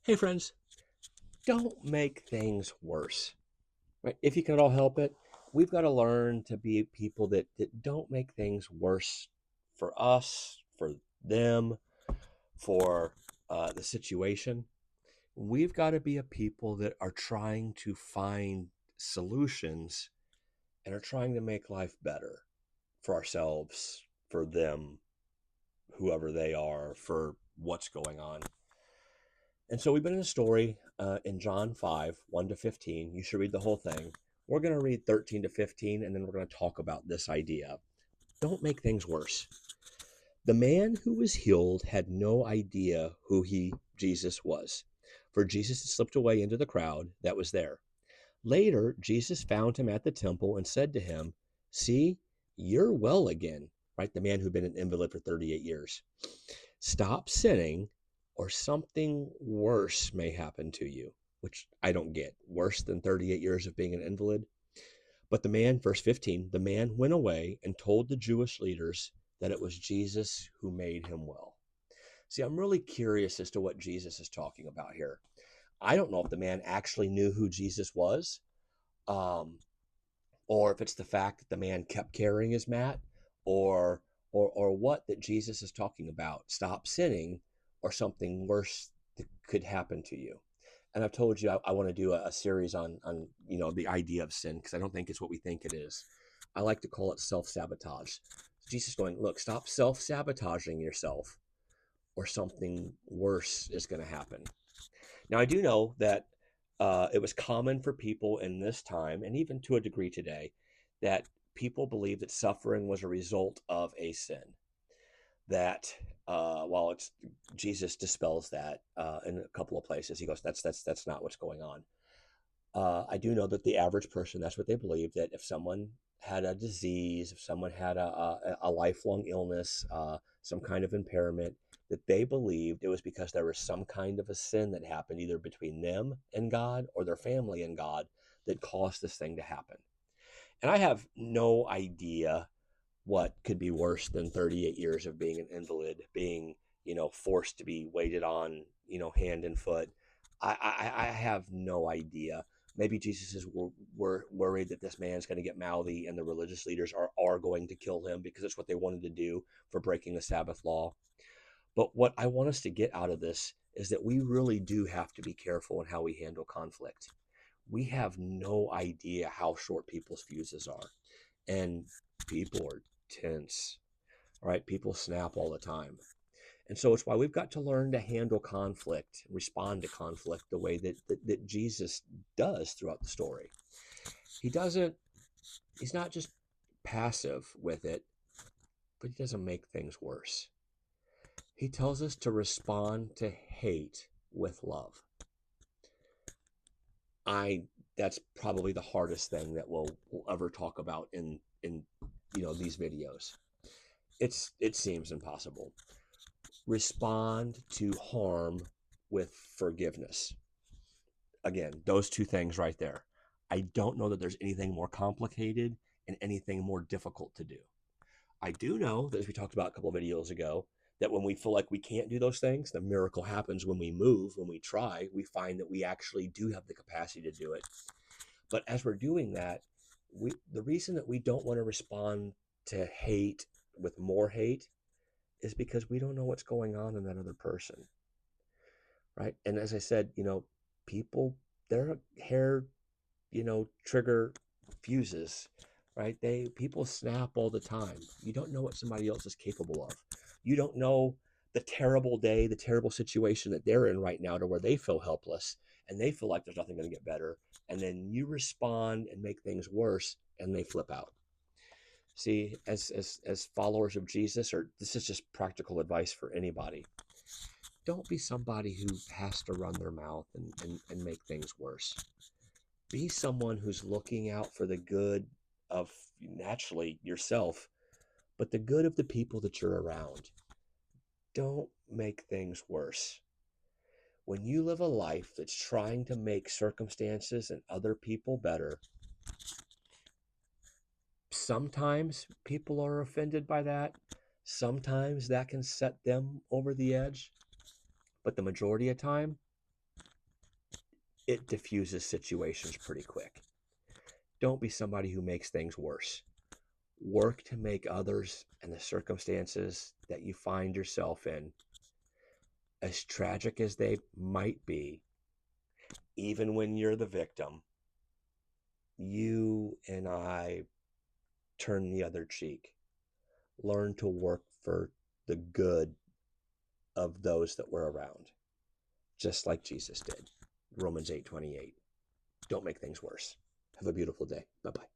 Hey, friends, don't make things worse. Right? If you can at all help it, we've got to learn to be people that don't make things worse for us, for them, for the situation. We've got to be a people that are trying to find solutions and are trying to make life better for ourselves, for them, whoever they are, for what's going on. And so we've been in a story in John 5, 1 to 15. You should read the whole thing. We're going to read 13 to 15, and then we're going to talk about this idea. Don't make things worse. The man who was healed had no idea who Jesus was, for Jesus had slipped away into the crowd that was there. Later, Jesus found him at the temple and said to him, "See, you're well again," right? The man who'd been an invalid for 38 years. "Stop sinning, or something worse may happen to you," which I don't get. Worse than 38 years of being an invalid? But the man, verse 15, the man went away and told the Jewish leaders that it was Jesus who made him well. See, I'm really curious as to what Jesus is talking about here. I don't know if the man actually knew who Jesus was, um, or if it's the fact that the man kept carrying his mat, or or what that Jesus is talking about. Stop sinning, or something worse that could happen to you. And I've told you I want to do a series on the idea of sin, because I don't think it's what we think it is. I like to call it self-sabotage. Jesus going, look, stop self-sabotaging yourself, or something worse is going to happen. Now, I do know that it was common for people in this time, and even to a degree today, that people believed that suffering was a result of a sin. That while it's Jesus dispels that in a couple of places, he goes, "That's not what's going on." I do know that the average person, that's what they believe, that if someone had a disease, if someone had a lifelong illness, some kind of impairment, that they believed it was because there was some kind of a sin that happened either between them and God or their family and God that caused this thing to happen. And I have no idea what could be worse than 38 years of being an invalid, being, forced to be waited on, hand and foot. I have no idea. Maybe Jesus is worried that this man's going to get mouthy and the religious leaders are going to kill him because it's what they wanted to do for breaking the Sabbath law. But what I want us to get out of this is that we really do have to be careful in how we handle conflict. We have no idea how short people's fuses are. And people are tense. All right, people snap all the time. And so it's why we've got to learn to handle conflict, respond to conflict the way that Jesus does throughout the story. He doesn't, he's not just passive with it, but he doesn't make things worse. He tells us to respond to hate with love. I That's probably the hardest thing that we'll ever talk about in these videos. It seems impossible. Respond to harm with forgiveness. Again, those two things right there. I don't know that there's anything more complicated and anything more difficult to do. I do know that, as we talked about a couple of videos ago, that when we feel like we can't do those things, the miracle happens when we move, when we try, we find that we actually do have the capacity to do it. But as we're doing that, the reason that we don't want to respond to hate with more hate is because we don't know what's going on in that other person, right? And as I said, people, their hair, trigger fuses, right? People snap all the time. You don't know what somebody else is capable of. You don't know the terrible day, the terrible situation that they're in right now, to where they feel helpless and they feel like there's nothing going to get better. And then you respond and make things worse, and they flip out. See, as followers of Jesus, or this is just practical advice for anybody, don't be somebody who has to run their mouth and make things worse. Be someone who's looking out for the good of, naturally, yourself, but the good of the people that you're around. Don't make things worse. When you live a life that's trying to make circumstances and other people better, sometimes people are offended by that. Sometimes that can set them over the edge. But the majority of time, it diffuses situations pretty quick. Don't be somebody who makes things worse. Work to make others and the circumstances that you find yourself in, as tragic as they might be, even when you're the victim, you and I turn the other cheek. Learn to work for the good of those that we're around, just like Jesus did. Romans 8:28. Don't make things worse. Have a beautiful day. Bye-bye.